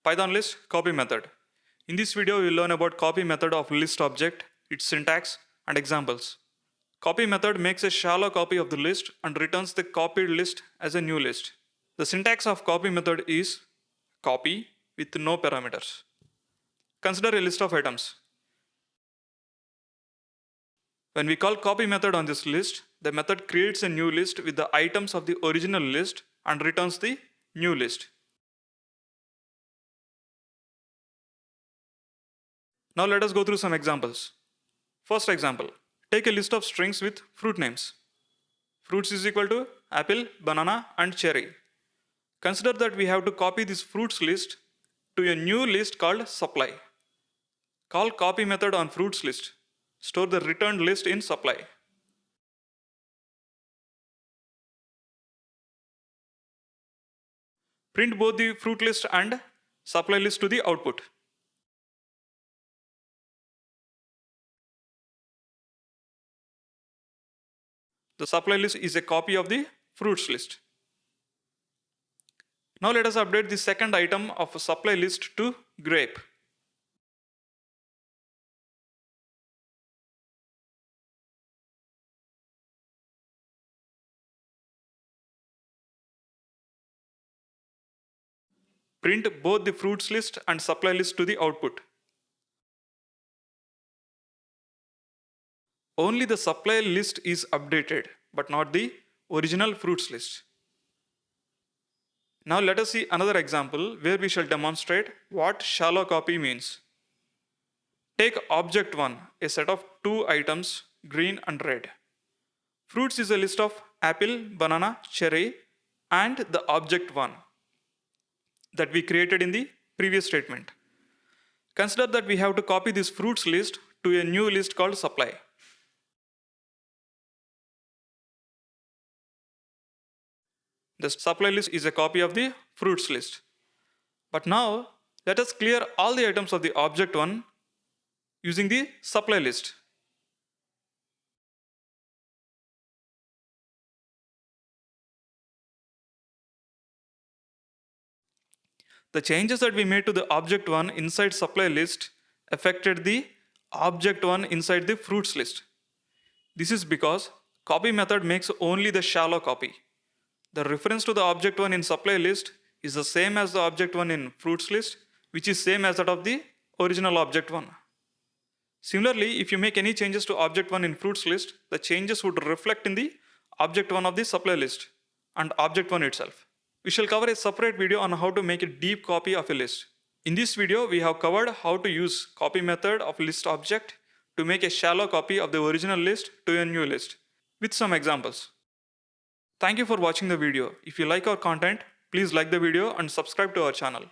Python list copy method. In this video, we will learn about copy method of list object, its syntax, and examples. Copy method makes a shallow copy of the list and returns the copied list as a new list. The syntax of copy method is copy with no parameters. Consider a list of items. When we call copy method on this list, the method creates a new list with the items of the original list and returns the new list. Now let us go through some examples. First example, take a list of strings with fruit names. Fruits is equal to apple, banana, and cherry. Consider that we have to copy this fruits list to a new list called supply. Call copy method on fruits list. Store the returned list in supply. Print both the fruit list and supply list to the output. The supply list is a copy of the fruits list. Now let us update the second item of a supply list to grape. Print both the fruits list and supply list to the output. Only the supply list is updated, but not the original fruits list. Now let us see another example where we shall demonstrate what shallow copy means. Take object 1, a set of two items, green and red. Fruits is a list of apple, banana, cherry, and the object 1 that we created in the previous statement. Consider that we have to copy this fruits list to a new list called supply. The supply list is a copy of the fruits list. But now, let us clear all the items of the object 1 using the supply list. The changes that we made to the object 1 inside supply list affected the object 1 inside the fruits list. This is because copy method makes only the shallow copy. The reference to the object 1 in supply list is the same as the object 1 in fruits list, which is same as that of the original object 1. Similarly, if you make any changes to object 1 in fruits list, the changes would reflect in the object 1 of the supply list and object 1 itself. We shall cover a separate video on how to make a deep copy of a list. In this video, we have covered how to use copy method of list object to make a shallow copy of the original list to a new list with some examples. Thank you for watching the video. If you like our content, please like the video and subscribe to our channel.